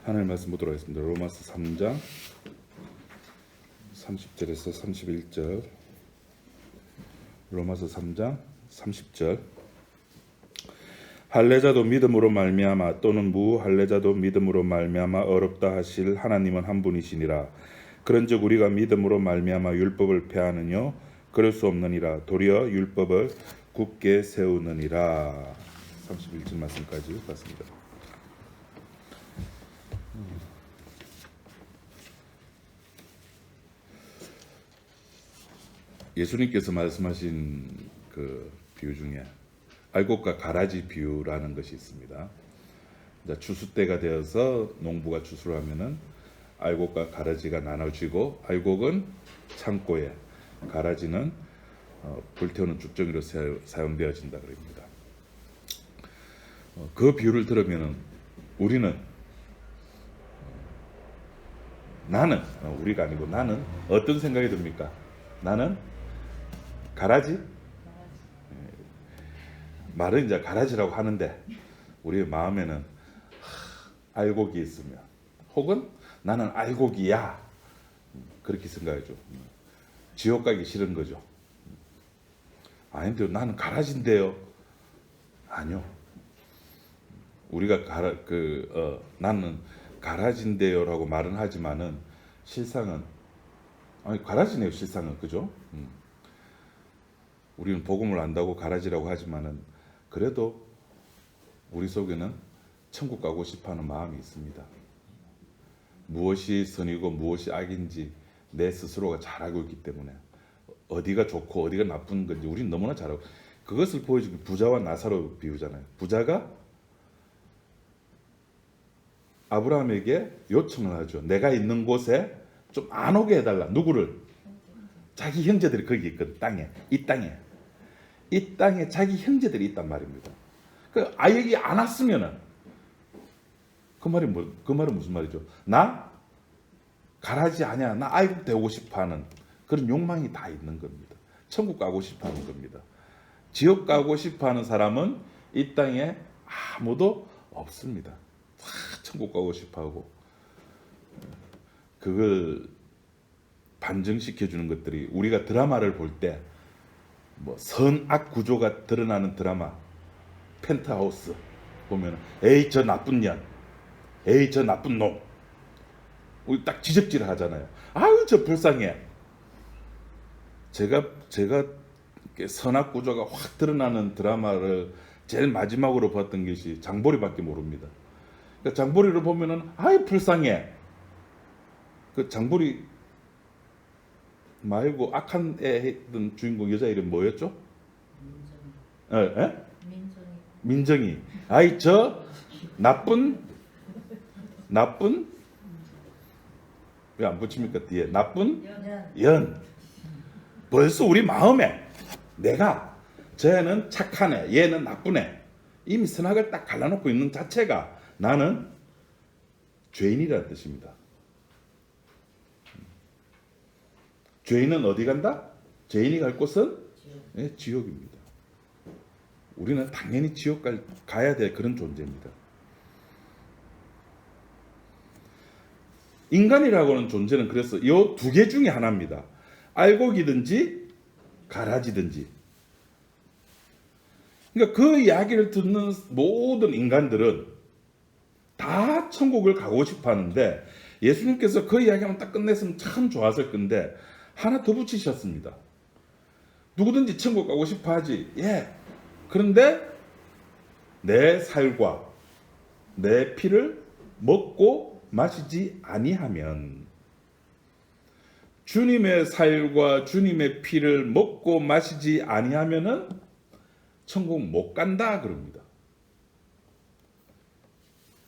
하나님 말씀 보도록 하겠습니다. 로마서 3장 30절에서 31절. 로마서 3장 30절. 할례자도 믿음으로 말미암아 또는 무할례자도 믿음으로 말미암아 어렵다 하실 하나님은 한 분이시니라. 그런즉 우리가 믿음으로 말미암아 율법을 폐하느뇨 그럴 수 없느니라. 도리어 율법을 굳게 세우느니라. 31절 말씀까지 봤습니다. 예수님께서 말씀하신 그 비유 중에 알곡과 가라지 비유라는 것이 있습니다. 추수 때가 되어서 농부가 추수를 하면은 알곡과 가라지가 나눠지고, 알곡은 창고에, 가라지는 불태우는 죽정이로 사용되어진다 그럽니다. 그 비유를 들으면은 우리가 아니고 나는 어떤 생각이 듭니까? 나는 가라지? 말은 이제 가라지라고 하는데 우리의 마음에는 알곡이 있으면, 혹은 나는 알곡이야, 그렇게 생각하죠. 지옥 가기 싫은 거죠. 아닌데요, 나는 가라지인데요. 아니요. 우리가 나는 가라지인데요라고 말은 하지만은 실상은 가라지네요. 실상은 그죠? 우리는 복음을 안다고 가라지라고 하지만은 그래도 우리 속에는 천국 가고 싶어하는 마음이 있습니다. 무엇이 선이고 무엇이 악인지 내 스스로가 잘 알고 있기 때문에, 어디가 좋고 어디가 나쁜 건지 우리는 너무나 잘 알고, 그것을 보여주기 부자와 나사로 비유잖아요. 부자가 아브라함에게 요청을 하죠. 내가 있는 곳에 좀 안 오게 해달라. 누구를? 자기 형제들이 거기 있거든. 이 땅에 자기 형제들이 있단 말입니다. 여기 안 왔으면은 그 말은 무슨 말이죠? 나 가라지 아니야. 나 아이국 되고 싶어하는 그런 욕망이 다 있는 겁니다. 천국 가고 싶어하는 겁니다. 지옥 가고 싶어하는 사람은 이 땅에 아무도 없습니다. 다 천국 가고 싶어하고, 그걸 반증시켜주는 것들이, 우리가 드라마를 볼 때 선악 구조가 드러나는 드라마, 펜트하우스 보면 에이 저 나쁜 년, 에이 저 나쁜 놈, 우리 딱 지적질 하잖아요. 아유 저 불쌍해. 제가 선악 구조가 확 드러나는 드라마를 제일 마지막으로 봤던 것이 장보리밖에 모릅니다. 그러니까 장보리를 보면은 아이 불쌍해. 그 장보리 말고 악한 애 했던 주인공 여자 이름 뭐였죠? 민정이. 아이 저 나쁜 왜 안 붙입니까 뒤에? 나쁜 연. 벌써 우리 마음에 내가 쟤는 착한 애, 얘는 나쁜 애, 이미 선악을 딱 갈라놓고 있는 자체가 나는 죄인이라는 뜻입니다. 죄인은 어디 간다? 죄인이 갈 곳은 지옥입니다. 우리는 당연히 지옥 가야 될 그런 존재입니다. 인간이라고 하는 존재는 그래서 이 두 개 중에 하나입니다. 알곡이든지 가라지든지. 그러니까 그 이야기를 듣는 모든 인간들은 다 천국을 가고 싶어 하는데, 예수님께서 그 이야기만 딱 끝냈으면 참 좋았을 건데 하나 더 붙이셨습니다. 누구든지 천국 가고 싶어 하지. 예. 그런데 내 살과 내 피를 먹고 마시지 아니하면, 주님의 살과 주님의 피를 먹고 마시지 아니하면은 천국 못 간다 그럽니다.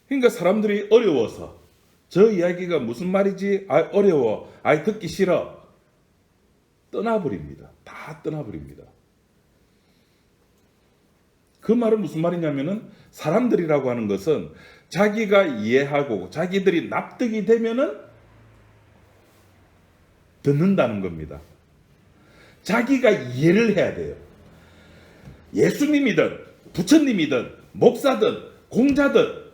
그러니까 사람들이 어려워서, 저 이야기가 무슨 말이지? 어려워. 듣기 싫어. 떠나버립니다. 다 떠나버립니다. 그 말은 무슨 말이냐면은, 사람들이라고 하는 것은 자기가 이해하고 자기들이 납득이 되면은 듣는다는 겁니다. 자기가 이해를 해야 돼요. 예수님이든 부처님이든 목사든 공자든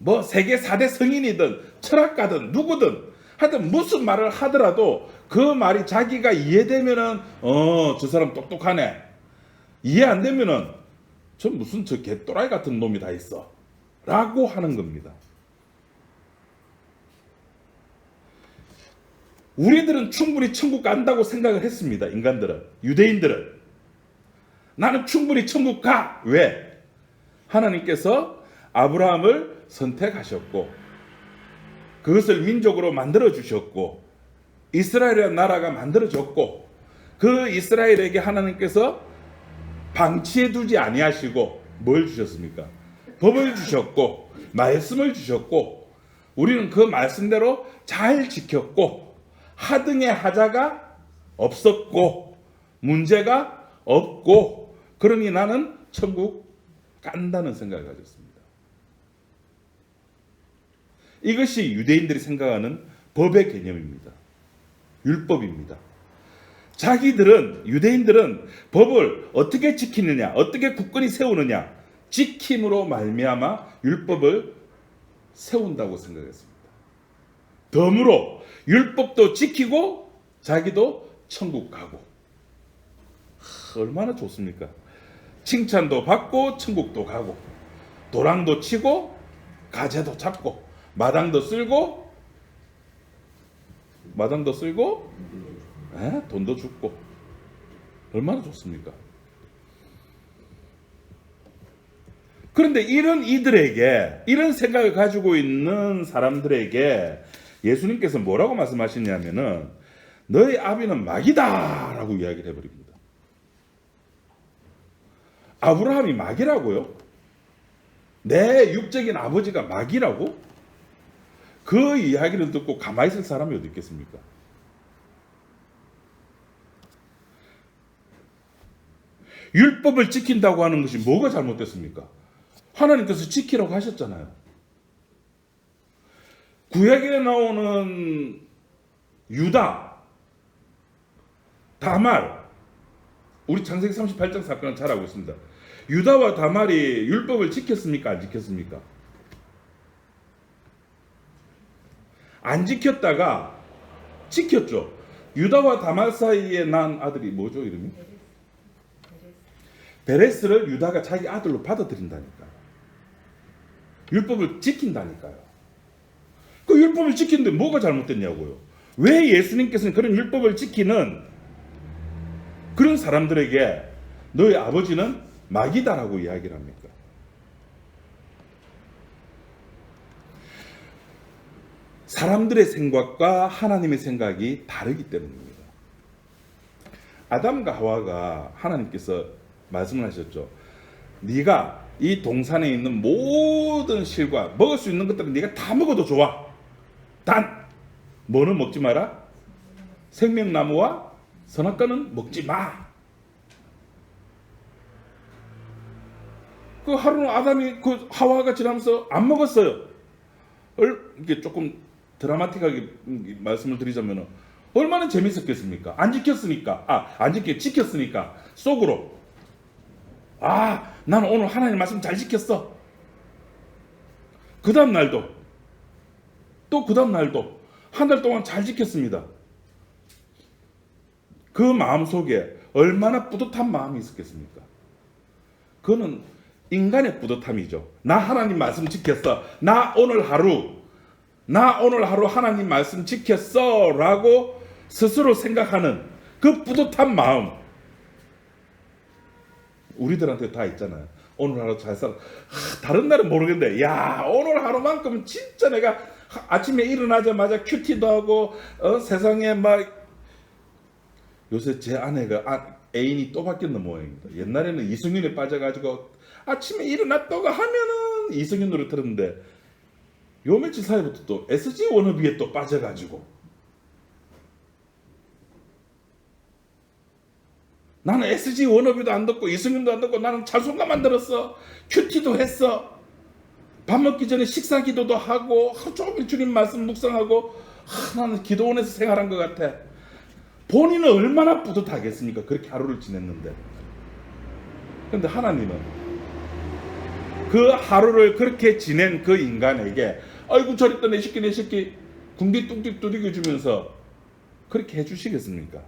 뭐 세계 4대 성인이든 철학가든 누구든 하여튼 무슨 말을 하더라도 그 말이 자기가 이해되면은 저 사람 똑똑하네. 이해 안 되면은 저 무슨 저 개또라이 같은 놈이 다 있어 라고 하는 겁니다. 우리들은 충분히 천국 간다고 생각을 했습니다. 인간들은, 유대인들은. 나는 충분히 천국 가. 왜? 하나님께서 아브라함을 선택하셨고 그것을 민족으로 만들어 주셨고 이스라엘이라는 나라가 만들어졌고 그 이스라엘에게 하나님께서 방치해 두지 아니하시고 뭘 주셨습니까? 법을 주셨고 말씀을 주셨고 우리는 그 말씀대로 잘 지켰고 하등의 하자가 없었고 문제가 없고 그러니 나는 천국 간다는 생각을 가졌습니다. 이것이 유대인들이 생각하는 법의 개념입니다. 율법입니다. 유대인들은 법을 어떻게 지키느냐, 어떻게 굳건히 세우느냐, 지킴으로 말미암아 율법을 세운다고 생각했습니다. 덤으로 율법도 지키고 자기도 천국 가고. 얼마나 좋습니까? 칭찬도 받고 천국도 가고 도랑도 치고 가재도 잡고 마당도 쓸고 돈도 줍고 얼마나 좋습니까? 그런데 이런 생각을 가지고 있는 사람들에게 예수님께서 뭐라고 말씀하시냐면은 너희 아비는 마귀다 라고 이야기를 해버립니다. 아브라함이 마귀라고요? 내 육적인 아버지가 마귀라고? 그 이야기를 듣고 가만히 있을 사람이 어디 있겠습니까? 율법을 지킨다고 하는 것이 뭐가 잘못됐습니까? 하나님께서 지키라고 하셨잖아요. 구약에 나오는 유다, 다말, 우리 창세기 38장 사건은 잘 알고 있습니다. 유다와 다말이 율법을 지켰습니까? 안 지켰습니까? 안 지켰다가 지켰죠. 유다와 다말 사이에 난 아들이 뭐죠, 이름이? 베레스를 유다가 자기 아들로 받아들인다니까요. 율법을 지킨다니까요. 그 율법을 지키는데 뭐가 잘못됐냐고요. 왜 예수님께서는 그런 율법을 지키는 그런 사람들에게 너희 아버지는 마귀다라고 이야기를 합니까? 사람들의 생각과 하나님의 생각이 다르기 때문입니다. 아담과 하와가 하나님께서 말씀을 하셨죠. 네가 이 동산에 있는 모든 실과 먹을 수 있는 것들은 네가 다 먹어도 좋아. 단 뭐는 먹지 마라? 생명나무와 선악과는 먹지 마. 그 하루는 아담이 그 하와가 지나면서 안 먹었어요. 이게 조금 드라마틱하게 말씀을 드리자면 얼마나 재밌었겠습니까? 안 지켰으니까. 지켰으니까 속으로 나는 오늘 하나님 말씀 잘 지켰어. 그 다음 날도 또 그 다음 날도 한 달 동안 잘 지켰습니다. 그 마음 속에 얼마나 뿌듯한 마음이 있었겠습니까? 그거는 인간의 뿌듯함이죠. 나 하나님 말씀 지켰어. 나 오늘 하루 하나님 말씀 지켰어 라고 스스로 생각하는 그 뿌듯한 마음, 우리들한테 다 있잖아요. 오늘 하루 잘 살아. 다른 날은 모르겠는데 오늘 하루만큼은 진짜 내가 아침에 일어나자마자 큐티도 하고 세상에 막 요새 제 아내가 애인이 또 바뀌었는 모양입니다. 옛날에는 이승윤에 빠져가지고 아침에 일어났다고 하면은 이승윤 노래 들었는데 요 며칠 사이부터 또 SG 워너비에 또 빠져가지고 나는 SG 워너비도 안 듣고 이승윤도 안 듣고 나는 찬송가만 들었어. 큐티도 했어. 밥 먹기 전에 식사 기도도 하고 하루 종일 주님 말씀 묵상하고 나는 기도원에서 생활한 것 같아. 본인은 얼마나 뿌듯하겠습니까? 그렇게 하루를 지냈는데. 그런데 하나님은 그 하루를 그렇게 지낸 그 인간에게 아이고 저랬다 내 새끼 궁디 뚱뚱 두들겨 주면서 그렇게 해주시겠습니까?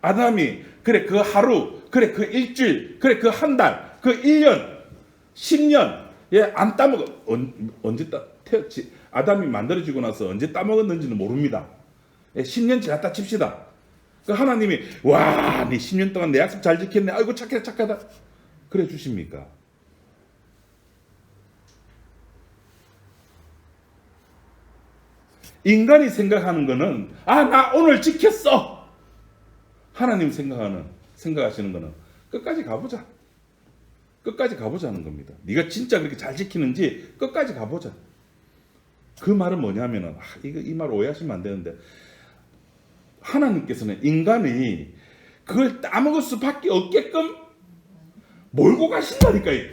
아담이 그래 그 하루, 그래 그 일주일, 그래 그 한 달, 그 1년, 10년 안 따먹어. 언제 태웠지? 아담이 만들어지고 나서 언제 따먹었는지는 모릅니다. 10년 지났다 칩시다. 그 하나님이 와, 네 10년 동안 내 약속 잘 지켰네. 아이고 착하다. 그래 주십니까? 인간이 생각하는 거는 나 오늘 지켰어. 하나님 생각하시는 거는 끝까지 가보자. 끝까지 가보자는 겁니다. 네가 진짜 그렇게 잘 지키는지 끝까지 가보자. 그 말은 뭐냐면은 이 말 오해하시면 안 되는데 하나님께서는 인간이 그걸 따먹을 수밖에 없게끔 몰고 가신다니까요.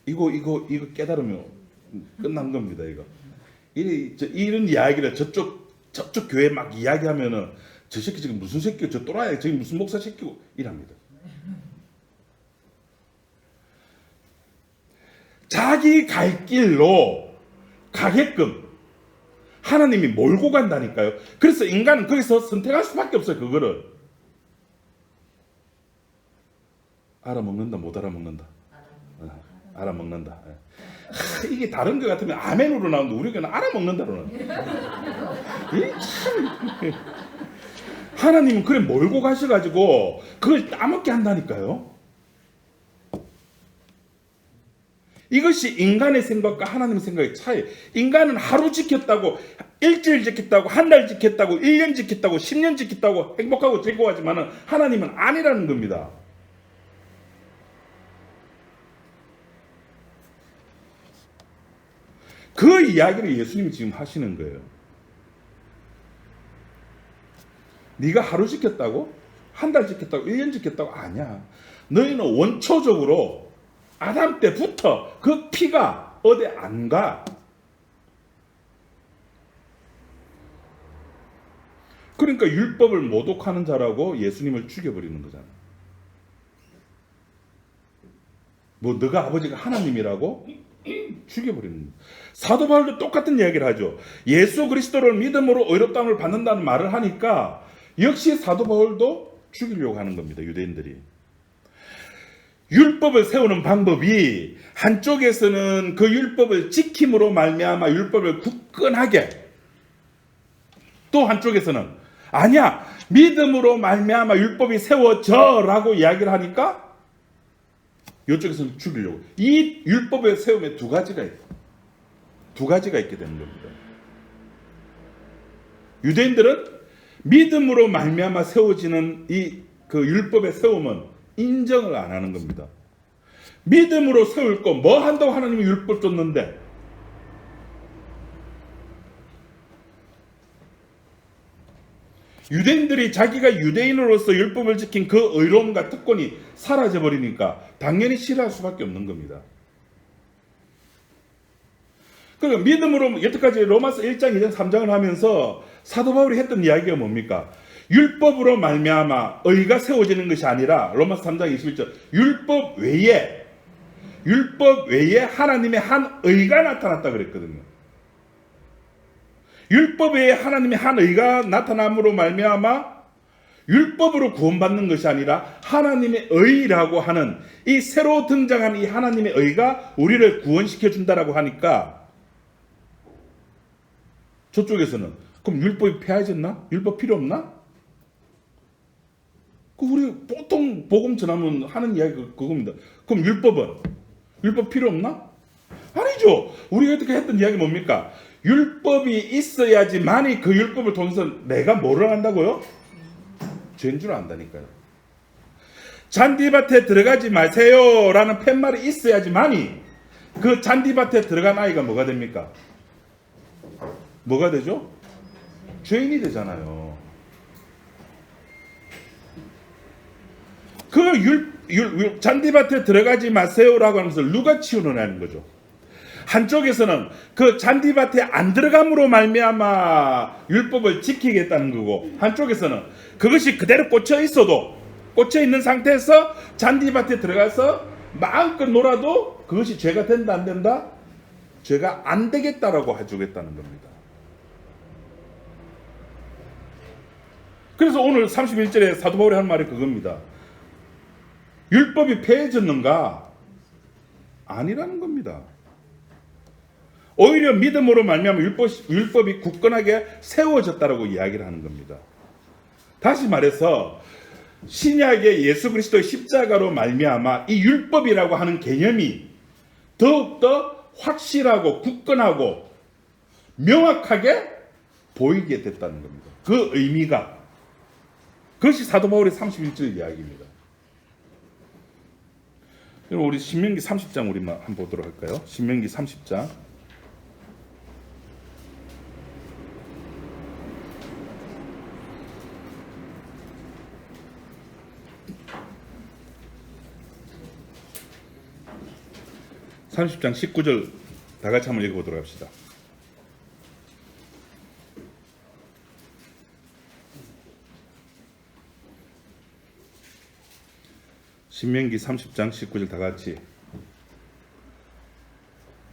이거 깨달으면 끝난 겁니다. 이거 이런 이야기를 저쪽 교회 막 이야기하면은 저 새끼 지금 무슨 새끼고 저 또라이 저기 무슨 목사 새끼고 이랍니다. 자기 갈 길로 가게끔 하나님이 몰고 간다니까요. 그래서 인간은 거기서 선택할 수밖에 없어요. 그거를 알아먹는다 못 알아먹는다. 알아먹는다. 이게 다른 것 같으면 아멘으로 나오는데 우리 교회는 알아먹는다로는. 하나님은 그래 몰고 가셔가지고 그걸 따먹게 한다니까요. 이것이 인간의 생각과 하나님의 생각의 차이. 인간은 하루 지켰다고, 일주일 지켰다고, 한 달 지켰다고, 1년 지켰다고, 10년 지켰다고 행복하고 즐거워하지만 하나님은 아니라는 겁니다. 그 이야기를 예수님이 지금 하시는 거예요. 네가 하루 지켰다고? 한 달 지켰다고? 1년 지켰다고? 아니야. 너희는 원초적으로 아담 때부터 그 피가 어디 안 가. 그러니까 율법을 모독하는 자라고 예수님을 죽여버리는 거잖아. 뭐 너가 아버지가 하나님이라고 죽여버리는 거야. 사도 바울도 똑같은 이야기를 하죠. 예수 그리스도를 믿음으로 의롭다함을 받는다는 말을 하니까 역시 사도 바울도 죽이려고 하는 겁니다. 유대인들이. 율법을 세우는 방법이 한쪽에서는 그 율법을 지킴으로 말미암아 율법을 굳건하게, 또 한쪽에서는 아니야 믿음으로 말미암아 율법이 세워져라고 이야기를 하니까 이쪽에서는 죽이려고. 이 율법의 세움에 두 가지가 있게 되는 겁니다. 유대인들은 믿음으로 말미암아 세워지는 이 그 율법의 세움은 인정을 안 하는 겁니다. 믿음으로 세울 거 뭐 한다고 하나님이 율법 줬는데. 유대인들이 자기가 유대인으로서 율법을 지킨 그 의로움과 특권이 사라져 버리니까 당연히 싫어할 수밖에 없는 겁니다. 그러니까 믿음으로 여태까지 로마서 1장, 2장, 3장을 하면서 사도 바울이 했던 이야기가 뭡니까? 율법으로 말미암아 의가 세워지는 것이 아니라 로마서 3장 21절 율법 외에 하나님의 한 의가 나타났다 그랬거든요. 율법 외에 하나님의 한 의가 나타남으로 말미암아 율법으로 구원받는 것이 아니라 하나님의 의라고 하는 이 새로 등장한 이 하나님의 의가 우리를 구원시켜 준다라고 하니까 저쪽에서는 그럼 율법이 폐해졌나? 율법 필요 없나? 우리 보통 복음 전하면 하는 이야기 그겁니다. 그럼 율법 필요 없나? 아니죠. 우리가 어떻게 했던 이야기 뭡니까? 율법이 있어야지만이 그 율법을 통해서 내가 뭐를 한다고요? 죄인 줄 안다니까요. 잔디밭에 들어가지 마세요 라는 팻말이 있어야지만이 그 잔디밭에 들어간 아이가 뭐가 됩니까? 뭐가 되죠? 죄인이 되잖아요. 그 잔디밭에 들어가지 마세요라고 하면서 누가 치우느냐는 거죠. 한쪽에서는 그 잔디밭에 안 들어감으로 말미암아 율법을 지키겠다는 거고, 한쪽에서는 그것이 그대로 꽂혀 있어도 꽂혀 있는 상태에서 잔디밭에 들어가서 마음껏 놀아도 그것이 죄가 된다 안 된다? 죄가 안 되겠다라고 해주겠다는 겁니다. 그래서 오늘 31절에 사도 바울이 하는 말이 그겁니다. 율법이 폐해졌는가? 아니라는 겁니다. 오히려 믿음으로 말미암아 율법이 굳건하게 세워졌다라고 이야기를 하는 겁니다. 다시 말해서 신약의 예수 그리스도의 십자가로 말미암아 이 율법이라고 하는 개념이 더욱더 확실하고 굳건하고 명확하게 보이게 됐다는 겁니다. 그 의미가, 그것이 사도 바울의 31절 이야기입니다. 그럼 우리 신명기 30장 우리 한번 보도록 할까요? 신명기 30장. (30장) 19절 다 같이 한번 읽어보도록 합시다. 신명기 30장 19절 다 같이.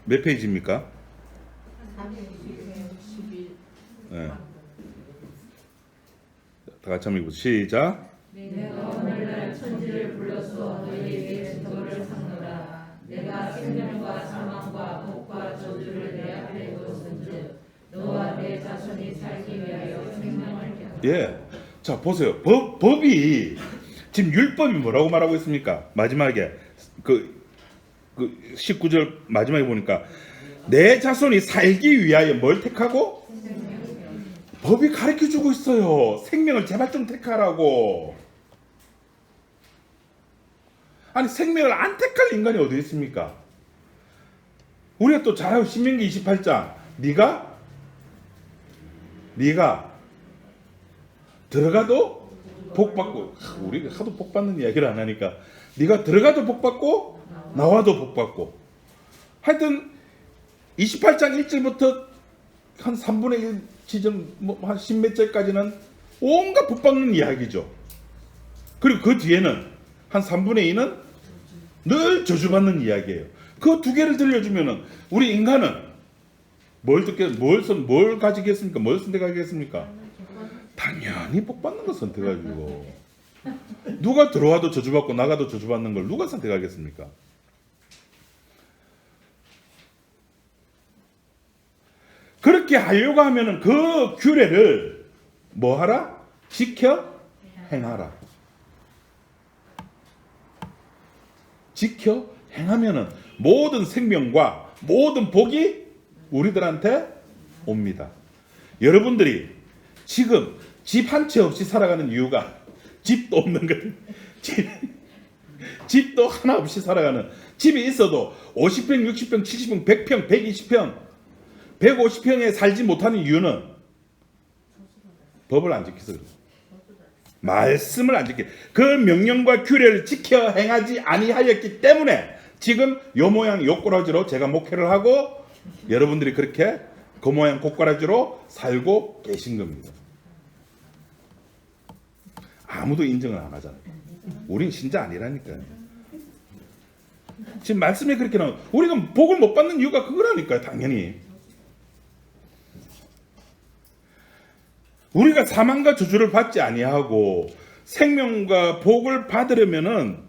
몇 페이지입니까? 311. 네. 다 같이 한번 읽어보세요. 시작. 내가 오늘날 천지를 불러서 너희에게 증거를 삼노라. 내가 생명과 사망과 복과 저주를 내 앞에 두었은즉 너와 내 자손이 살기 위하여 생명을 곁. 예. 자, 보세요. 법이 지금 율법이 뭐라고 말하고 있습니까? 마지막에 그 19절 마지막에 보니까 내 자손이 살기 위하여 뭘 택하고? 법이 가르쳐 주고 있어요. 생명을 제발 좀 택하라고. 아니, 생명을 안 택할 인간이 어디 있습니까? 우리가 또 잘 알고 신명기 28장 네가 들어가도 복받고, 우리가 하도 복받는 이야기를 안 하니까 네가 들어가도 복받고 나와도 복받고, 하여튼 28장 1절부터 한 3분의 1 지점 한 10몇 절까지는 온갖 복받는 이야기죠. 그리고 그 뒤에는 한 3분의 2는 늘 저주받는 이야기예요. 그 두 개를 들려주면은 우리 인간은 뭘 가지겠습니까? 뭘 선택하겠습니까? 당연히 복받는 거 선택하죠. 누가 들어와도 저주받고 나가도 저주받는 걸 누가 선택하겠습니까? 그렇게 하려고 하면은 그 규례를 뭐 하라? 지켜 행하라. 지켜 행하면은 모든 생명과 모든 복이 우리들한테 옵니다. 여러분들이 지금 집 한 채 없이 살아가는 이유가 집도 없는 거예요. 집도 하나 없이 살아가는, 집이 있어도 50평, 60평, 70평, 100평, 120평, 150평에 살지 못하는 이유는 법을 안 지켜서 그래요. 말씀을 안 지켜, 그 명령과 규례를 지켜 행하지 아니하였기 때문에 지금 요 모양 요 꼬라지로 제가 목회를 하고 여러분들이 그렇게 그 모양 고꼬라지로 살고 계신 겁니다. 아무도 인정을 안 하잖아요. 우린 신자 아니라니까요. 지금 말씀에 그렇게 나오고, 우리가 복을 못 받는 이유가 그거라니까요. 당연히 우리가 사망과 저주를 받지 아니하고 생명과 복을 받으려면은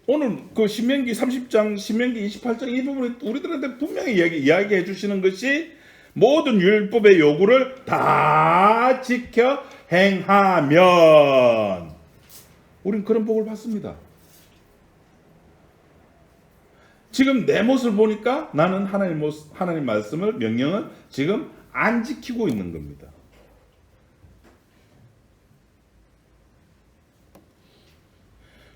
오늘 그 신명기 30장, 신명기 28장 이 부분에 우리들한테 분명히 이야기해 주시는 것이 모든 율법의 요구를 다 지켜 행하면 우린 그런 복을 받습니다. 지금 내 모습을 보니까 나는 하나님 말씀을, 명령을 지금 안 지키고 있는 겁니다.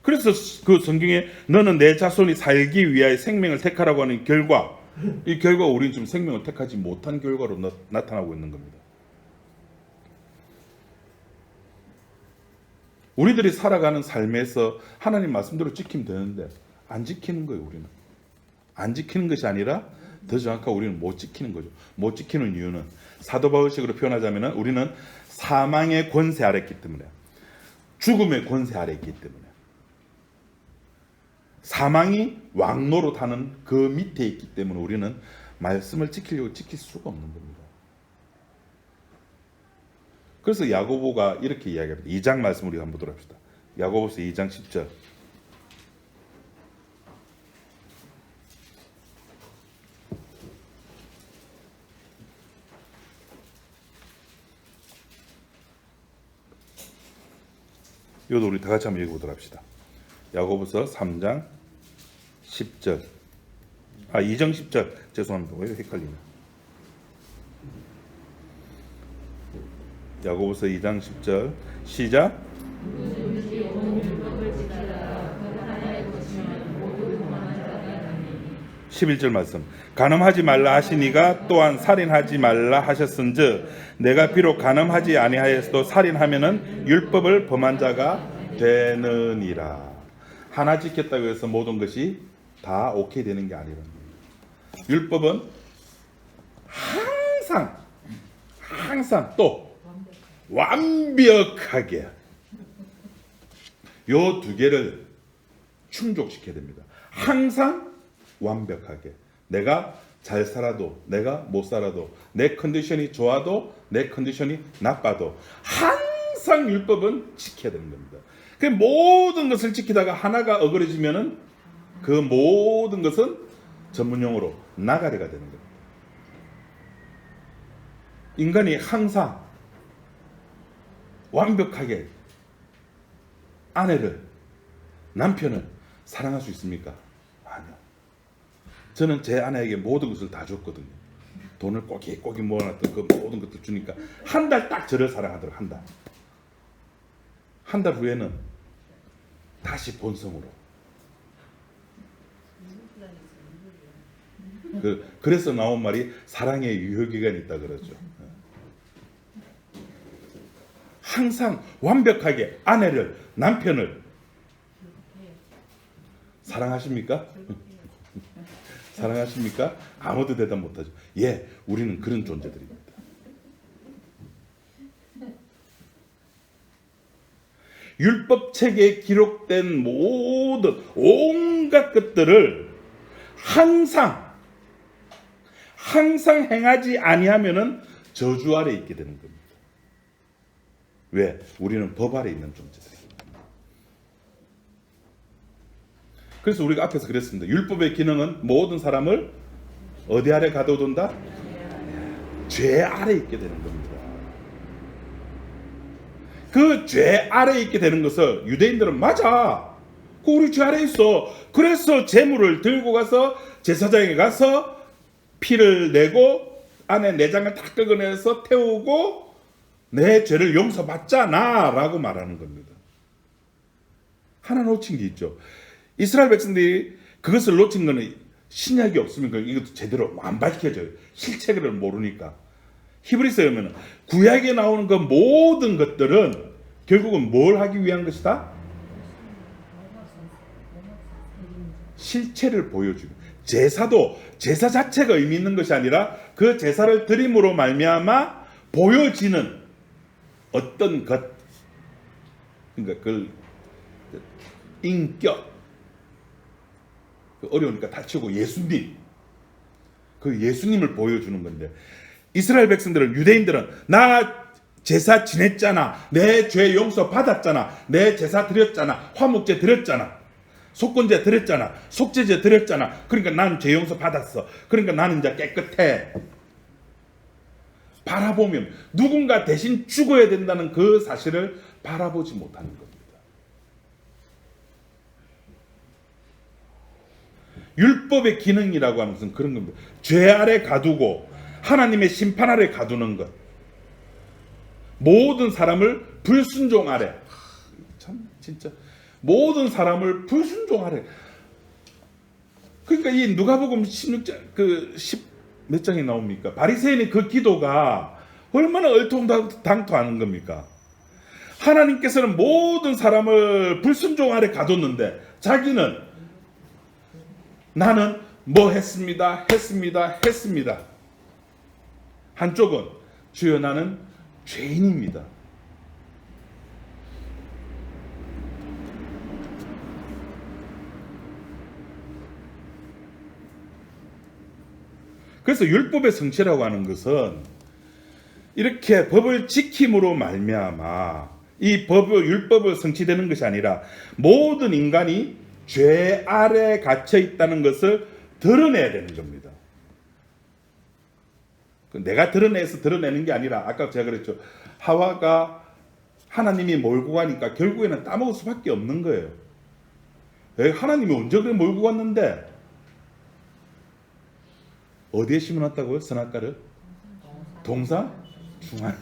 그래서 그 성경에 너는 내 자손이 살기 위하여 생명을 택하라고 하는 결과, 이 결과 우리는 지금 생명을 택하지 못한 결과로 나타나고 있는 겁니다. 우리들이 살아가는 삶에서 하나님 말씀대로 지키면 되는데 안 지키는 거예요. 우리는 안 지키는 것이 아니라 더 정확하게 우리는 못 지키는 거죠. 못 지키는 이유는 사도 바울식으로 표현하자면 우리는 사망의 권세 아래 있기 때문에, 죽음의 권세 아래 있기 때문에, 사망이 왕노릇하는 그 밑에 있기 때문에 우리는 말씀을 지키려고 지킬 수가 없는 겁니다. 그래서 야고보가 이렇게 이야기합니다. 2장 말씀 우리가 한번 보도록 합시다. 야고보서 2장 10절. 이것도 우리 다 같이 한번 읽어보도록 합시다. 야고보서 3장 10절. 2장 10절. 죄송합니다. 왜 헷갈리나. 야고보서 2장 10절. 시작. 11절 말씀. 간음하지 말라 하시니가 또한 살인하지 말라 하셨은즉 내가 비록 간음하지 아니하였어도 살인하면은 율법을 범한 자가 되느니라. 하나 지켰다고 해서 모든 것이 다 오케이 되는 게 아니라 율법은 항상 또 완벽하게 요 두 개를 충족시켜야 됩니다. 항상 완벽하게. 내가 잘 살아도 내가 못 살아도 내 컨디션이 좋아도 내 컨디션이 나빠도 항상 율법은 지켜야 되는 겁니다. 그 모든 것을 지키다가 하나가 어그러지면은 그 모든 것은 전문용어로 나가리가 되는 겁니다. 인간이 항상 완벽하게 아내를, 남편을 사랑할 수 있습니까? 아니요. 저는 제 아내에게 모든 것을 다 줬거든요. 돈을 꼬깃꼬깃 모아놨던 그 모든 것들 주니까 한 달 딱 저를 사랑하도록 한 달. 한 달 후에는 다시 본성으로. 그래서 나온 말이 사랑의 유효기간이 있다 그러죠. 항상 완벽하게 아내를, 남편을 사랑하십니까? 사랑하십니까? 아무도 대답 못하죠. 예, 우리는 그런 존재들입니다. 율법책에 기록된 모든 온갖 것들을 항상 행하지 아니하면은 저주 아래 있게 되는 겁니다. 왜? 우리는 법 아래 있는 존재들입니다. 그래서 우리가 앞에서 그랬습니다. 율법의 기능은 모든 사람을 어디 아래 가둬둔다? 죄 아래 있게 되는 겁니다. 그 죄 아래 있게 되는 것을 유대인들은 맞아. 그 우리 죄 아래 있어. 그래서 제물을 들고 가서 제사장에 가서 피를 내고 안에 내장을 다 끄어내서 태우고 내 죄를 용서받잖아 라고 말하는 겁니다. 하나 놓친 게 있죠. 이스라엘 백성들이 그것을 놓친 거는 신약이 없으면 이것도 제대로 안 밝혀져요. 실체를 모르니까. 히브리서에 보면 구약에 나오는 그 모든 것들은 결국은 뭘 하기 위한 것이다? 실체를 보여주고, 제사도 제사 자체가 의미 있는 것이 아니라 그 제사를 드림으로 말미암아 보여지는 어떤 것, 그러니까 그 인격, 어려우니까 다 치고 예수님, 그 예수님을 보여주는 건데, 이스라엘 백성들은, 유대인들은 나 제사 지냈잖아, 내 죄 용서 받았잖아, 내 제사 드렸잖아, 화목제 드렸잖아, 속건제 드렸잖아, 속죄제 드렸잖아, 그러니까 난 죄 용서 받았어, 그러니까 나는 이제 깨끗해. 바라보면 누군가 대신 죽어야 된다는 그 사실을 바라보지 못하는 겁니다. 율법의 기능이라고 하는 것은 그런 겁니다. 죄 아래 가두고 하나님의 심판 아래 가두는 것. 모든 사람을 불순종 아래. 참 진짜 모든 사람을 불순종 아래. 그러니까 이 누가복음 16장 10 몇 장이 나옵니까? 바리새인의 그 기도가 얼마나 얼통당토하는 겁니까? 하나님께서는 모든 사람을 불순종 아래 가뒀는데 자기는 나는 뭐 했습니다. 한쪽은 주여 나는 죄인입니다. 그래서 율법의 성취라고 하는 것은 이렇게 법을 지킴으로 말미암아 이 율법을 성취되는 것이 아니라 모든 인간이 죄 아래 갇혀 있다는 것을 드러내야 되는 겁니다. 내가 드러내는 게 아니라 아까 제가 그랬죠. 하와가 하나님이 몰고 가니까 결국에는 따먹을 수밖에 없는 거예요. 하나님이 언제 그래 몰고 갔는데 어디에 심어놨다고요? 선악과를? 동산? 중앙.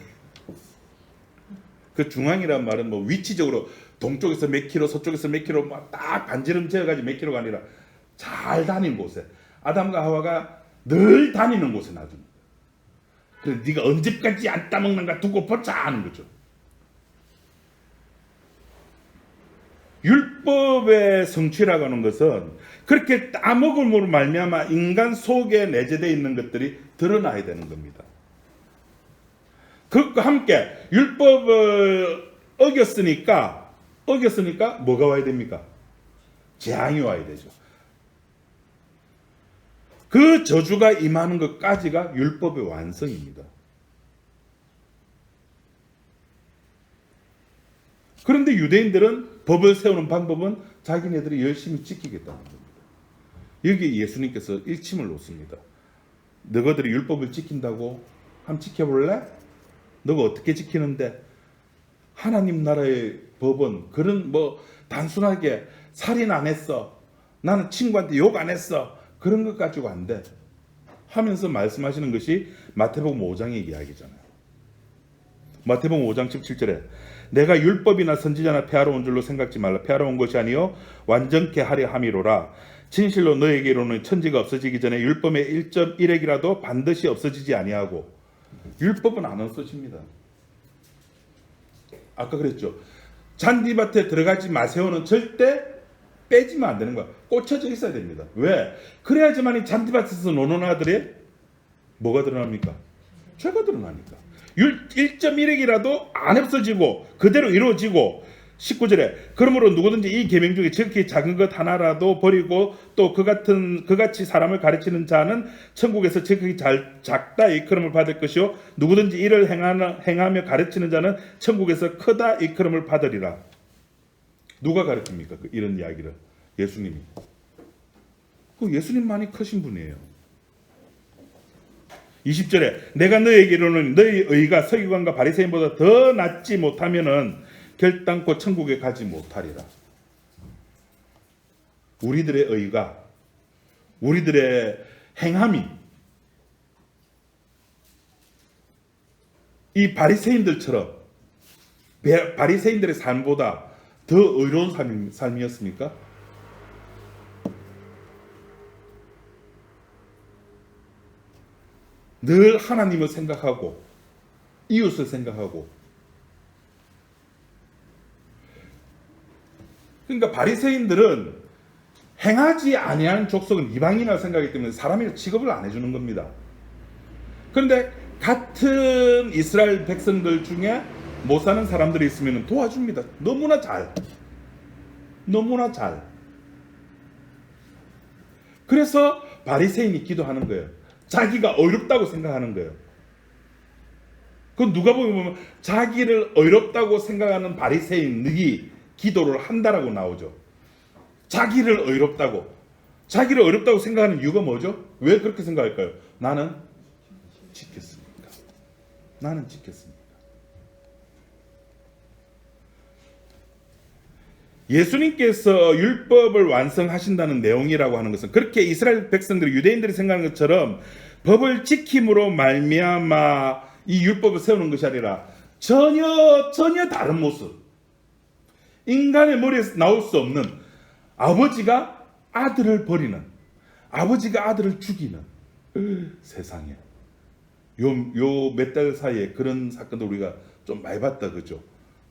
그 중앙이란 말은 뭐 위치적으로 동쪽에서 몇 킬로, 서쪽에서 몇 킬로 막 딱 반지름 지어가지고 몇 킬로가 아니라 잘 다니는 곳에 아담과 하와가 늘 다니는 곳에 놔둔. 그래 네가 언제까지 안 따먹는가 두고 보자 하는 거죠. 율법의 성취라고 하는 것은 그렇게 따먹음으로 말미암아 인간 속에 내재되어 있는 것들이 드러나야 되는 겁니다. 그것과 함께 율법을 어겼으니까 뭐가 와야 됩니까? 재앙이 와야 되죠. 그 저주가 임하는 것까지가 율법의 완성입니다. 그런데 유대인들은 법을 세우는 방법은 자기네들이 열심히 지키겠다는 겁니다. 여기에 예수님께서 일침을 놓습니다. 너희들이 율법을 지킨다고? 한번 지켜볼래? 너가 어떻게 지키는데? 하나님 나라의 법은 그런 뭐 단순하게 살인 안 했어, 나는 친구한테 욕 안 했어, 그런 것 가지고 안 돼 하면서 말씀하시는 것이 마태복음 5장의 이야기잖아요. 마태복음 5장 17절에 내가 율법이나 선지자나 폐하러 온 줄로 생각지 말라. 폐하러 온 것이 아니요 완전케 하려 함이로라. 진실로 너에게 이르노니 천지가 없어지기 전에 율법의 1.1핵이라도 반드시 없어지지 아니하고. 율법은 안 없어집니다. 아까 그랬죠. 잔디밭에 들어가지 마세요는 절대 빼지면 안 되는 거야. 꽂혀져 있어야 됩니다. 왜? 그래야지만 이 잔디밭에서 노는 아들의 뭐가 드러납니까? 죄가 드러나니까. 1.1핵이라도 안 없어지고 그대로 이루어지고. 19절에 그러므로 누구든지 이 계명 중에 지극히 작은 것 하나라도 버리고 또 그같이 사람을 가르치는 자는 천국에서 지극히 작다 이끌음을 받을 것이요 누구든지 이를 행하며 가르치는 자는 천국에서 크다 이끌음을 받으리라. 누가 가르칩니까? 이런 이야기를? 예수님이. 예수님만이 크신 분이에요. 20절에 내가 너희에게 이르노니 너희 의가 서기관과 바리새인보다 더 낫지 못하면은 결단코 천국에 가지 못하리라. 우리들의 의가, 우리들의 행함이 이 바리새인들처럼 바리새인들의 삶보다 더 의로운 삶이었습니까? 늘 하나님을 생각하고 이웃을 생각하고. 그러니까 바리새인들은 행하지 아니하는 족속은 이방인이라고 생각하기 때문에 사람이 취급을 안 해주는 겁니다. 그런데 같은 이스라엘 백성들 중에 못 사는 사람들이 있으면 도와줍니다. 너무나 잘. 그래서 바리새인이 기도하는 거예요. 자기가 어렵다고 생각하는 거예요. 그건 누가 보면 자기를 어렵다고 생각하는 바리새인이 기도를 한다라고 나오죠. 자기를 어렵다고 생각하는 이유가 뭐죠? 왜 그렇게 생각할까요? 나는 지켰으니까. 예수님께서 율법을 완성하신다는 내용이라고 하는 것은 그렇게 이스라엘 백성들이 유대인들이 생각하는 것처럼 법을 지킴으로 말미암아 이 율법을 세우는 것이 아니라 전혀 다른 모습. 인간의 머리에서 나올 수 없는 아버지가 아들을 버리는, 아버지가 아들을 죽이는 세상에. 요 몇 달 사이에 그런 사건도 우리가 좀 많이 봤다, 그죠?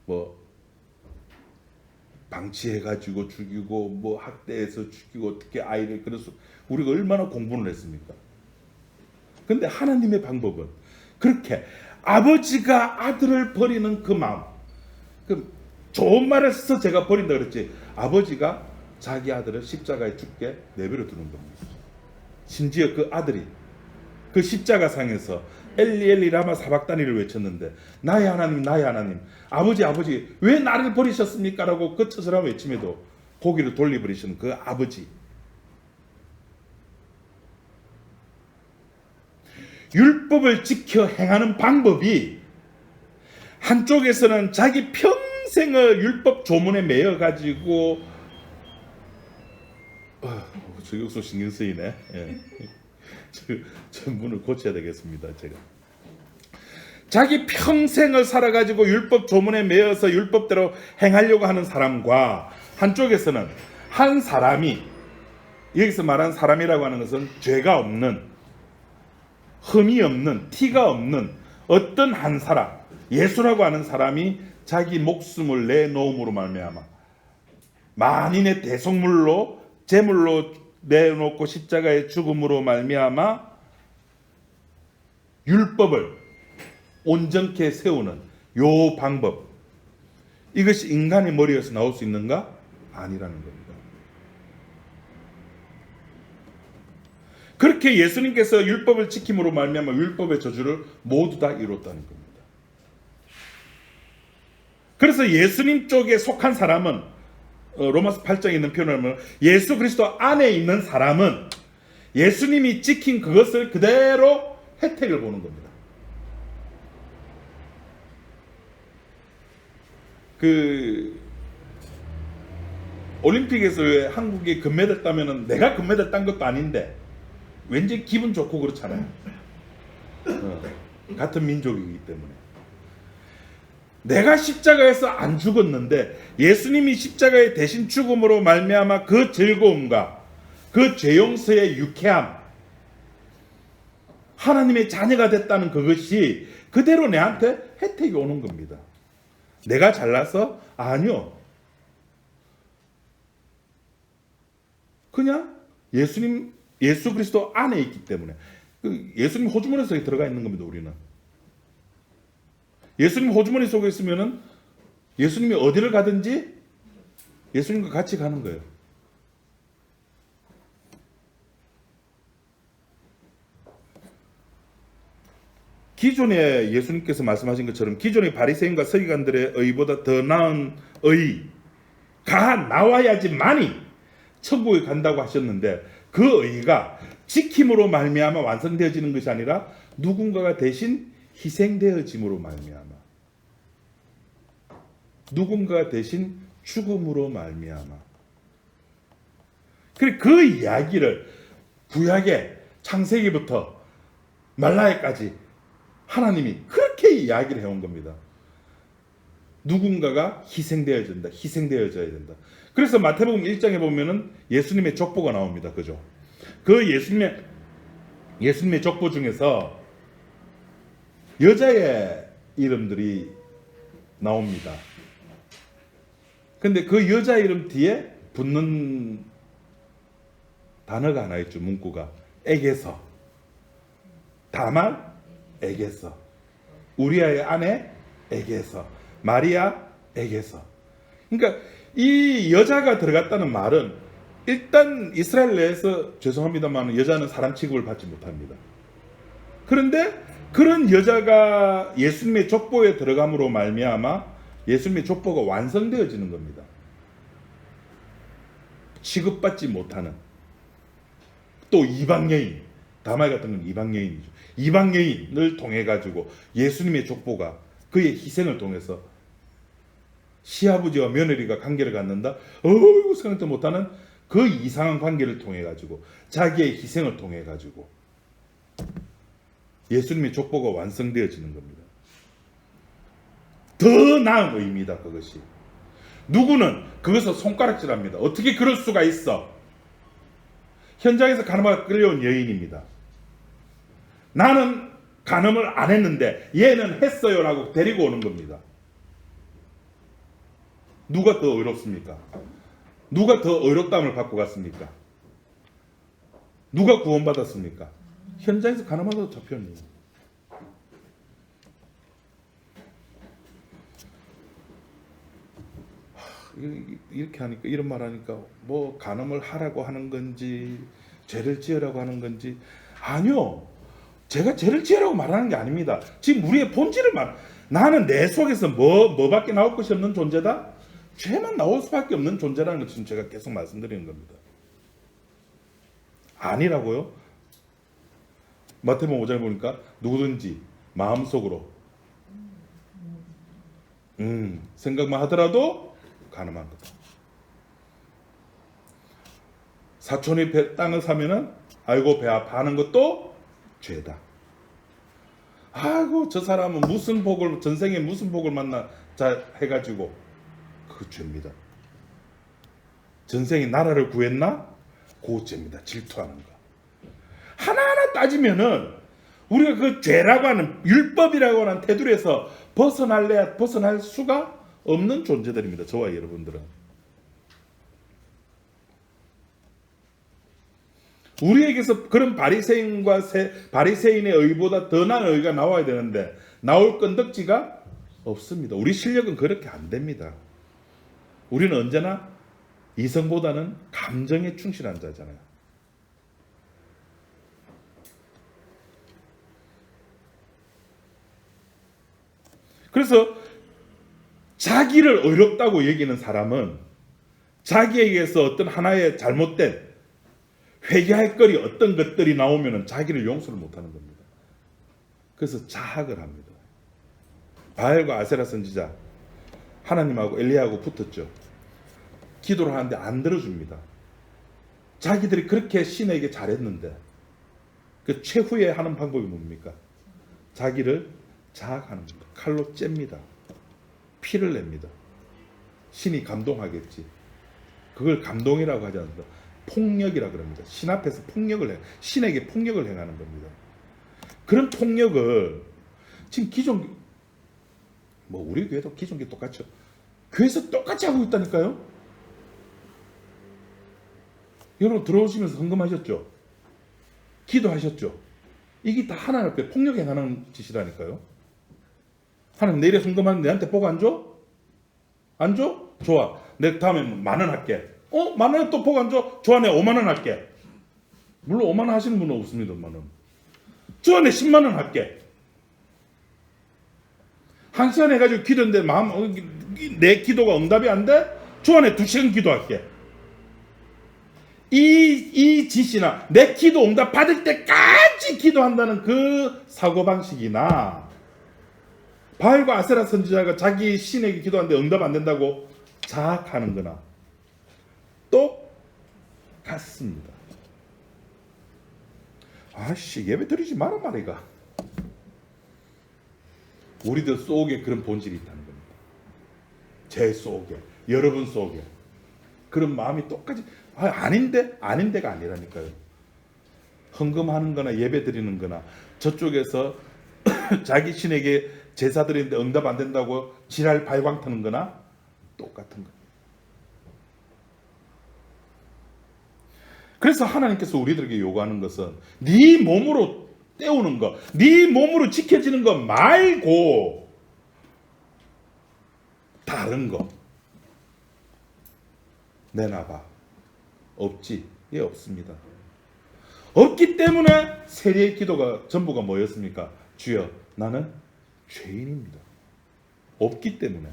뭐 방치해가지고 죽이고, 뭐 학대해서 죽이고, 어떻게 아이를 그래서 우리가 얼마나 공부를 했습니까? 근데 하나님의 방법은 그렇게 아버지가 아들을 버리는 그 마음. 좋은 말을 써서 제가 버린다 그랬지. 아버지가 자기 아들을 십자가에 죽게 내버려 두는 겁니다. 심지어 그 그 십자가상에서 엘리 엘리 라마 사박다니를 외쳤는데 나의 하나님 나의 하나님 아버지 아버지 왜 나를 버리셨습니까? 라고 그 처절한 외침에도 고개를 돌려버리시는 그 아버지. 율법을 지켜 행하는 방법이 한쪽에서는 자기 평생을 율법 조문에 매여 가지고 저격소 신경 쓰이네. 예. 저 문을 고쳐야 되겠습니다. 제가 자기 평생을 살아가지고 율법 조문에 매여서 율법대로 행하려고 하는 사람과 한쪽에서는 한 사람이, 여기서 말하는 사람이라고 하는 것은 죄가 없는, 흠이 없는, 티가 없는 어떤 한 사람, 예수라고 하는 사람이 자기 목숨을 내놓음으로 말미암아 만인의 대속물로 제물로 내놓고 십자가의 죽음으로 말미암아 율법을 온전케 세우는 요 방법, 이것이 인간의 머리에서 나올 수 있는가? 아니라는 겁니다. 그렇게 예수님께서 율법을 지킴으로 말미암아 율법의 저주를 모두 다 이뤘다는 겁니다. 그래서 예수님 쪽에 속한 사람은 로마서 8장에 있는 표현을 하면 예수 그리스도 안에 있는 사람은 예수님이 지킨 그것을 그대로 혜택을 보는 겁니다. 그 올림픽에서 왜 한국이 금메달 따면은 내가 금메달 딴 것도 아닌데 왠지 기분 좋고 그렇잖아요. 같은 민족이기 때문에. 내가 십자가에서 안 죽었는데 예수님이 십자가의 대신 죽음으로 말미암아 그 즐거움과 그 죄 용서의 유쾌함, 하나님의 자녀가 됐다는 그것이 그대로 내한테 혜택이 오는 겁니다. 내가 잘나서? 아니요. 그냥 예수 그리스도 안에 있기 때문에. 예수님 호주머니 속에 들어가 있는 겁니다. 우리는. 예수님 호주머니 속에 있으면은 예수님이 어디를 가든지 예수님과 같이 가는 거예요. 기존에 예수님께서 말씀하신 것처럼 기존의 바리새인과 서기관들의 의보다 더 나은 의가 나와야지만이 천국에 간다고 하셨는데 그 의가 지킴으로 말미암아 완성되어지는 것이 아니라 누군가가 대신 희생되어짐으로 말미암아, 누군가 대신 죽음으로 말미암아. 그래 그 이야기를 구약의 창세기부터 말라기까지 하나님이 그렇게 이야기를 해온 겁니다. 누군가가 희생되어진다, 희생되어져야 된다. 그래서 마태복음 1장에 보면은 예수님의 족보가 나옵니다. 그죠? 그 예수님의 족보 중에서 여자의 이름들이 나옵니다. 근데 그 여자 이름 뒤에 붙는 단어가 하나 있죠. 문구가 에게서, 다말 에게서, 우리아의 아내 에게서, 마리아 에게서. 그러니까 이 여자가 들어갔다는 말은 일단 이스라엘 내에서 죄송합니다만 여자는 사람 취급을 받지 못합니다. 그런데 그런 여자가 예수님의 족보에 들어감으로 말미암아 예수님의 족보가 완성되어지는 겁니다. 취급받지 못하는 또 이방 여인, 다말 같은 건 이방 여인이죠. 이방 여인을 통해 가지고 예수님의 족보가 그의 희생을 통해서 시아버지와 며느리가 관계를 갖는다. 생각도 못하는 그 이상한 관계를 통해 가지고 자기의 희생을 통해 가지고 예수님의 족보가 완성되어지는 겁니다. 더 나은 의미다 그것이. 누구는 그것을 손가락질합니다. 어떻게 그럴 수가 있어? 현장에서 간음하다 끌려온 여인입니다. 나는 간음을 안 했는데 얘는 했어요 라고 데리고 오는 겁니다. 누가 더 의롭습니까? 누가 더 의롭다함을 받고 갔습니까? 누가 구원받았습니까? 현장에서 간음하다도 잡혔네요. 이렇게 하니까, 이런 말 하니까 뭐 간음을 하라고 하는 건지 죄를 지으라고 하는 건지, 아니요. 제가 죄를 지으라고 말하는 게 아닙니다. 지금 우리의 본질을 나는 내 속에서 뭐밖에 나올 것이 없는 존재다? 죄만 나올 수밖에 없는 존재라는 걸 지금 제가 계속 말씀드리는 겁니다. 아니라고요? 마태복음 5장 보니까 누구든지 마음속으로 생각만 하더라도 가늠한 거다. 사촌이 땅을 사면은 아이고 배 아파하는 것도 죄다. 아이고 저 사람은 무슨 복을 전생에 무슨 복을 만나 자 해가지고 그 죄입니다. 전생에 나라를 구했나? 그 죄입니다. 질투하는 거. 하나하나 따지면은 우리가 그 죄라고 하는 율법이라고 하는 테두리에서 벗어날 수가 없는 존재들입니다. 저와 여러분들은. 우리에게서 그런 바리새인의 의보다 더 나은 의가 나와야 되는데 나올 건덕지가 없습니다. 우리 실력은 그렇게 안 됩니다. 우리는 언제나 이성보다는 감정에 충실한 자잖아요. 그래서 자기를 의롭다고 여기는 사람은 자기에게서 어떤 하나의 잘못된 회개할 거리 어떤 것들이 나오면 자기를 용서를 못하는 겁니다. 그래서 자학을 합니다. 바알과 아세라 선지자 하나님하고 엘리야하고 붙었죠. 기도를 하는데 안 들어줍니다. 자기들이 그렇게 신에게 잘했는데 그 최후에 하는 방법이 뭡니까? 자기를 자학하는 겁니다. 칼로 잽니다. 피를 냅니다. 신이 감동하겠지. 그걸 감동이라고 하지 않습니다. 폭력이라 그럽니다. 신 앞에서 신에게 폭력을 행하는 겁니다. 그런 폭력을 지금 기존 우리 교회도 기존 교 똑같죠. 교회에서 똑같이 하고 있다니까요. 여러분 들어오시면서 헌금하셨죠? 기도하셨죠? 이게 다 하나님 앞에 폭력 행하는 짓이라니까요. 하나님 내일에 헌금하는데 내한테 복 안 줘? 안 줘? 좋아. 내 다음에 10,000원 할게. 10,000원 또 복 안 줘? 좋아, 내 50,000원 할게. 물론 50,000원 하시는 분은 없습니다. 10,000원. 좋아, 내 100,000원 할게. 한 시간 해가지고 기도했는데 내 기도가 응답이 안 돼? 좋아, 내 2시간 기도할게. 이 짓이나 내 기도 응답 받을 때까지 기도한다는 그 사고방식이나 바알과 아세라 선지자가 자기 신에게 기도하는데 응답 안 된다고 자학하는 거나 똑같습니다. 아씨 예배 드리지 마라 말이가. 우리들 속에 그런 본질이 있다는 겁니다. 제 속에, 여러분 속에 그런 마음이 똑같이 아닌데가 아니라니까요. 헌금하는 거나 예배 드리는 거나 저쪽에서 자기 신에게 제사 드리는데 응답 안 된다고 지랄 발광 터는 거나 똑같은 거예요. 그래서 하나님께서 우리들에게 요구하는 것은 네 몸으로 때우는 거, 네 몸으로 지켜지는 거 말고 다른 거 내놔봐. 없지? 예, 없습니다. 없기 때문에 세리의 기도가 전부가 뭐였습니까? 주여, 나는 죄인입니다. 없기 때문에.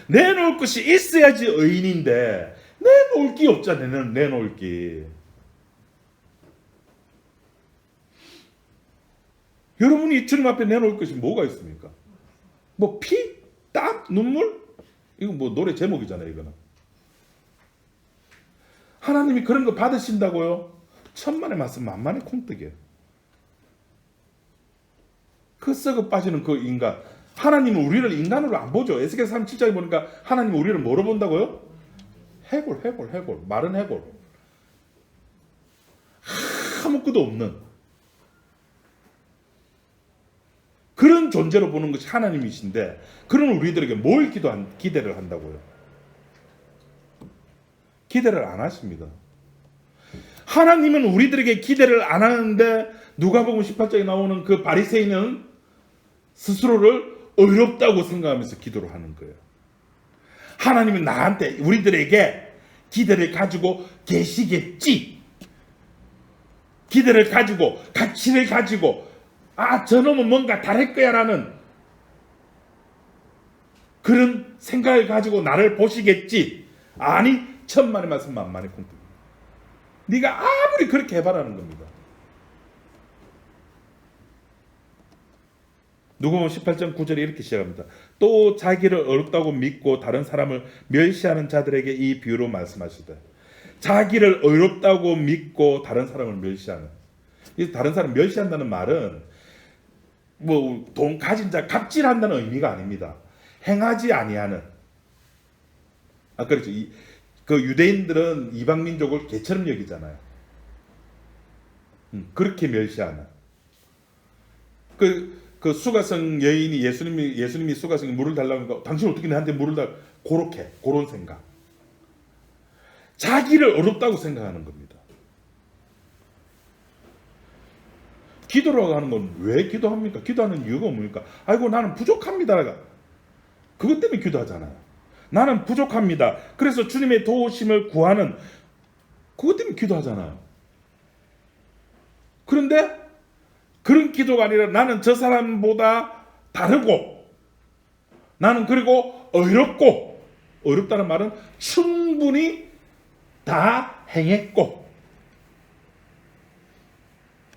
내놓을 것이 있어야지 의인인데 내놓을 게 없잖아요. 내놓을 게. 여러분이 주님 앞에 내놓을 것이 뭐가 있습니까? 뭐 피? 땀? 눈물? 이거 뭐 노래 제목이잖아요. 이거는. 하나님이 그런 거 받으신다고요? 천만의 말씀 만만의 콩떡이에요. 그 썩어 빠지는 그 인간. 하나님은 우리를 인간으로 안 보죠. 에스겔 37장에 보니까 하나님은 우리를 뭐로 본다고요? 해골. 마른 해골. 아무것도 없는 그런 존재로 보는 것이 하나님이신데, 그런 우리들에게 뭘 기대를 한다고요? 기대를 안 하십니다. 하나님은 우리들에게 기대를 안 하는데 누가복음 18장에 나오는 그 바리새인은 스스로를 의롭다고 생각하면서 기도를 하는 거예요. 하나님은 나한테 우리들에게 기대를 가지고 계시겠지. 기대를 가지고 가치를 가지고 아, 저놈은 뭔가 다를 거야 라는 그런 생각을 가지고 나를 보시겠지. 아니, 천만의 말씀 만만의 콩떡. 네가 아무리 그렇게 해봐라는 겁니다. 누가복음 18장 9절에 이렇게 시작합니다. 또 자기를 어렵다고 믿고 다른 사람을 멸시하는 자들에게 이 비유로 말씀하시되, 자기를 어렵다고 믿고 다른 사람을 멸시하는, 이 다른 사람 멸시한다는 말은 뭐 돈 가진 자 갑질한다는 의미가 아닙니다. 행하지 아니하는. 아, 그렇죠. 그 유대인들은 이방 민족을 개처럼 여기잖아요. 그렇게 멸시하는. 그 수가성 여인이 예수님이 수가성에 물을 달라고 하니까 당신 어떻게 내한테 물을 달? 그런 생각. 자기를 어렵다고 생각하는 겁니다. 기도라고 하는 건 왜 기도합니까? 기도하는 이유가 뭡니까? 아이고, 나는 부족합니다. 그것 때문에 기도하잖아요. 나는 부족합니다. 그래서 주님의 도우심을 구하는, 그것 때문에 기도하잖아요. 그런데 그런 기도가 아니라 나는 저 사람보다 다르고, 나는 그리고 어렵다는 말은 충분히 다 행했고,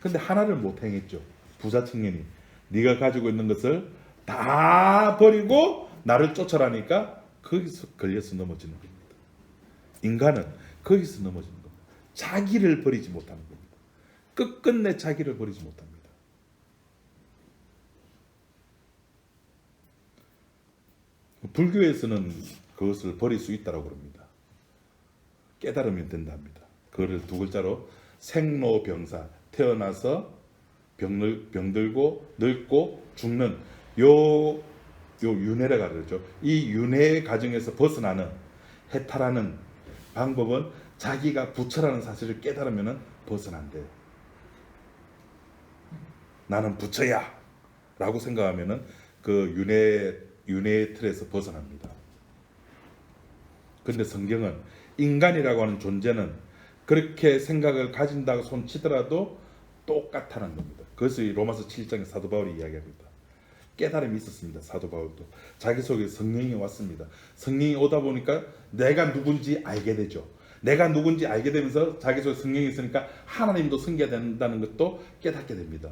근데 하나를 못 행했죠. 부자 청년이 네가 가지고 있는 것을 다 버리고 나를 쫓아라니까 거기서 걸려서 넘어지는 겁니다. 인간은 거기서 넘어지는 겁니다. 자기를 버리지 못하는 겁니다. 끝끝내 자기를 버리지 못합니다. 불교에서는 그것을 버릴 수 있다고 합니다. 깨달으면 된답니다. 그거를 두 글자로 생로병사, 태어나서 병들고 늙고 죽는 요 윤회라고 그러죠. 이 윤회의 과정에서 벗어나는, 해탈하는 방법은 자기가 부처라는 사실을 깨달으면 벗어난대요. 나는 부처야 라고 생각하면 그 윤회의 틀에서 벗어납니다. 그런데 성경은 인간이라고 하는 존재는 그렇게 생각을 가진다고 손치더라도 똑같다는 겁니다. 그래서 이 로마서 7장에 사도 바울이 이야기합니다. 깨달음이 있었습니다. 사도 바울도 자기 속에 성령이 왔습니다. 성령이 오다 보니까 내가 누군지 알게 되죠. 내가 누군지 알게 되면서 자기 속에 성령이 있으니까 하나님도 섬겨야 된다는 것도 깨닫게 됩니다.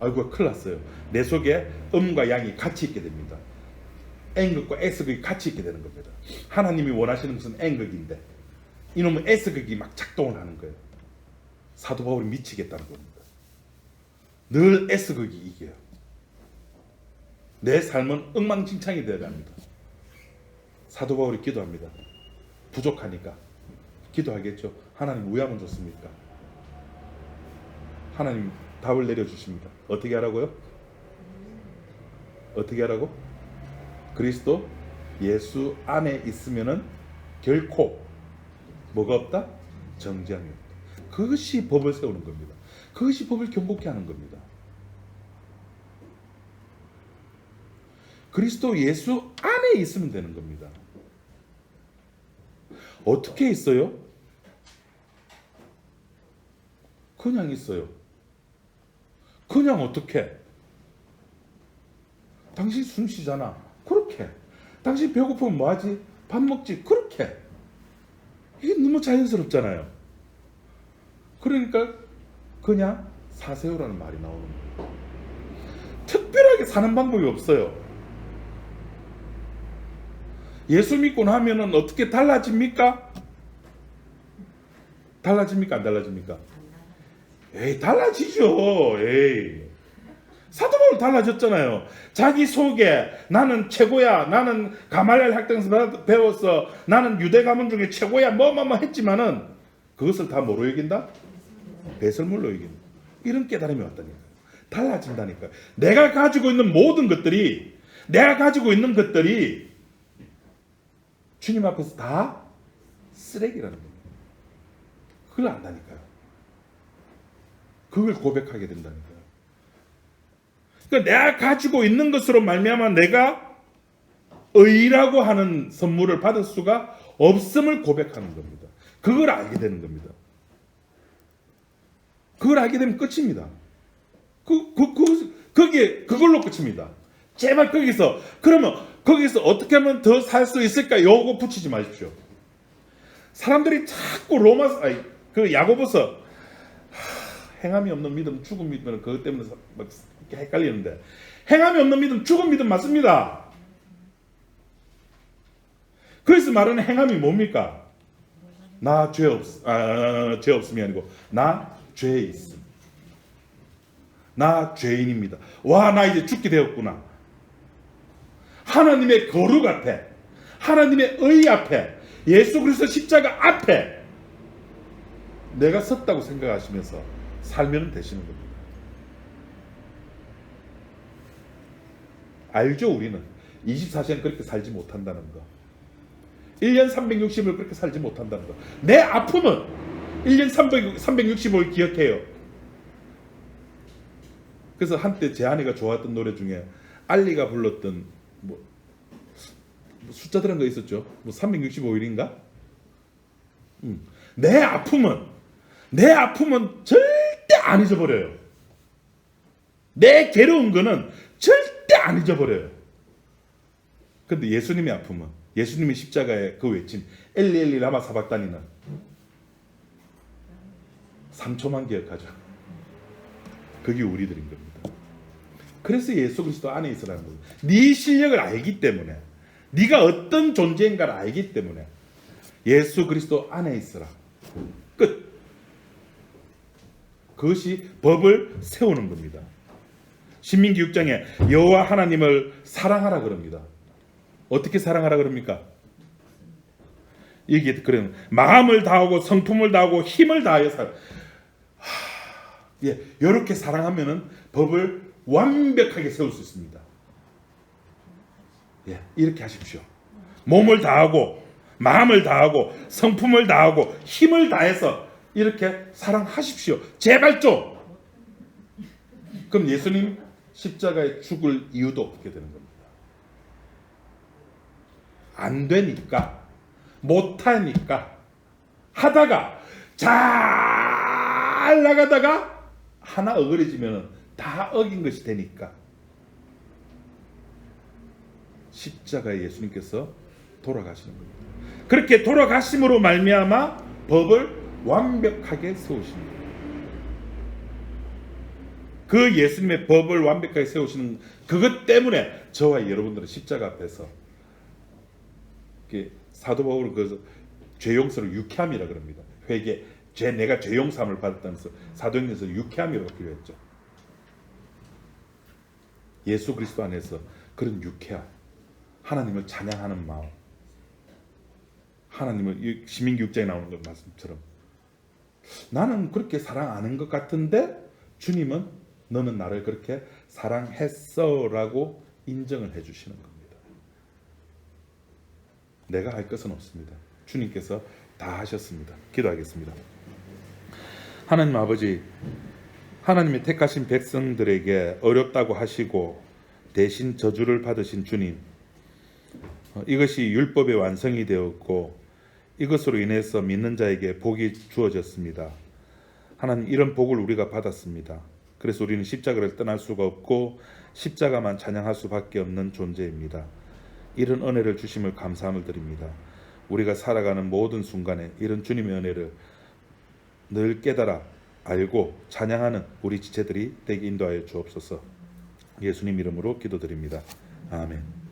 아이고, 큰일 났어요. 내 속에 음과 양이 같이 있게 됩니다. N극과 S극이 같이 있게 되는 겁니다. 하나님이 원하시는 것은 N극인데 이놈은 S극이 막 작동을 하는 거예요. 사도 바울이 미치겠다는 겁니다. 늘 S극이 이겨요. 내 삶은 엉망진창이 되어야 합니다. 사도 바울이 기도합니다. 부족하니까 기도하겠죠. 하나님 왜 하면 좋습니까? 하나님 답을 내려주십니다. 어떻게 하라고요? 어떻게 하라고? 그리스도 예수 안에 있으면은 결코 뭐가 없다? 정죄함이 없다. 그것이 법을 세우는 겁니다. 그것이 법을 경고케 하는 겁니다. 그리스도 예수 안에 있으면 되는 겁니다. 어떻게 있어요? 그냥 있어요. 그냥 어떻게? 당신 숨 쉬잖아. 그렇게. 당신 배고프면 뭐하지? 밥 먹지. 그렇게. 이게 너무 자연스럽잖아요. 그러니까 그냥 사세요라는 말이 나오는 거예요. 특별하게 사는 방법이 없어요. 예수 믿고 나면은 어떻게 달라집니까? 달라집니까? 안 달라집니까? 에이, 달라지죠. 에이. 사도 바울 달라졌잖아요. 자기 속에 나는 최고야, 나는 가말리엘 학당에서 배웠어, 나는 유대 가문 중에 최고야, 뭐 했지만은 그것을 다 뭐로 여긴다? 배설물로 여긴다. 이런 깨달음이 왔다니까요. 달라진다니까요. 내가 가지고 있는 모든 것들이, 주님 앞에서 다 쓰레기라는 겁니다. 그걸 안다니까요. 그걸 고백하게 된다니까요. 그러니까 내가 가지고 있는 것으로 말미암아 내가 의라고 하는 선물을 받을 수가 없음을 고백하는 겁니다. 그걸 알게 되는 겁니다. 그걸 알게 되면 끝입니다. 그걸로 끝입니다. 제발 그러면 거기서 어떻게 하면 더 살 수 있을까? 요거 붙이지 마십시오. 사람들이 자꾸 그 야고보서 행함이 없는 믿음, 죽은 믿음은 그것 때문에 막 이렇게 헷갈리는데, 행함이 없는 믿음, 죽은 믿음 맞습니다. 그래서 말하는 행함이 뭡니까? 나 죄 없음이 아니고 나 죄에 있음. 나 죄인입니다. 와, 나 이제 죽게 되었구나. 하나님의 거룩 앞에, 하나님의 의 앞에, 예수 그리스도 십자가 앞에 내가 섰다고 생각하시면서 살면 되시는 겁니다. 알죠? 우리는 24시간 그렇게 살지 못한다는 거. 1년 360을 그렇게 살지 못한다는 거. 내 아픔은 1년 365일 기억해요. 그래서 한때 제 아내가 좋아했던 노래 중에 알리가 불렀던 뭐 숫자 들은 거 있었죠. 뭐 365일인가? 내 아픔은 절대 안 잊어버려요. 내 괴로운 거는 절대 안 잊어버려요. 근데 예수님의 아픔은, 예수님의 십자가의 그 외침 엘리 엘리 라마 사박다니는 3초만 기억하죠. 그게 우리들인 겁니다. 그래서 예수 그리스도 안에 있으라는 거예요. 네 실력을 알기 때문에, 네가 어떤 존재인가를 알기 때문에 예수 그리스도 안에 있으라. 끝. 그것이 법을 세우는 겁니다. 신민기 6장에 여호와 하나님을 사랑하라 그럽니다. 어떻게 사랑하라 그럽니까? 이게 그런 마음을 다하고 성품을 다하고 힘을 다하여 이렇게 사랑하면은 법을 완벽하게 세울 수 있습니다. 이렇게 하십시오. 몸을 다하고 마음을 다하고 성품을 다하고 힘을 다해서 이렇게 사랑하십시오. 제발 좀. 그럼 예수님 십자가에 죽을 이유도 없게 되는 겁니다. 안 되니까, 못하니까, 하다가 잘 나가다가 하나 어그러지면 다 어긴 것이 되니까 십자가에 예수님께서 돌아가시는 겁니다. 그렇게 돌아가심으로 말미암아 법을 완벽하게 세우십니다. 그 예수님의 법을 완벽하게 세우시는 그것 때문에 저와 여러분들은 십자가 앞에서 사도 바울은 그 죄용서를 유쾌함이라 그럽니다. 회개, 내가 죄용삼을 받았다면서 사도행전에서 유쾌함이라고 표현했죠. 예수 그리스도 안에서 그런 유쾌함, 하나님을 찬양하는 마음, 하나님을 시민기 6장에 나오는 것 말씀처럼 나는 그렇게 사랑하는 것 같은데 주님은 너는 나를 그렇게 사랑했어 라고 인정을 해주시는 겁니다. 내가 할 것은 없습니다. 주님께서 다 하셨습니다. 기도하겠습니다. 하나님 아버지, 하나님의 택하신 백성들에게 어렵다고 하시고 대신 저주를 받으신 주님, 이것이 율법의 완성이 되었고 이것으로 인해서 믿는 자에게 복이 주어졌습니다. 하나님, 이런 복을 우리가 받았습니다. 그래서 우리는 십자가를 떠날 수가 없고 십자가만 찬양할 수밖에 없는 존재입니다. 이런 은혜를 주심을 감사함을 드립니다. 우리가 살아가는 모든 순간에 이런 주님의 은혜를 늘 깨달아 알고 찬양하는 우리 지체들이 되게 인도하여 주옵소서. 예수님 이름으로 기도드립니다. 아멘.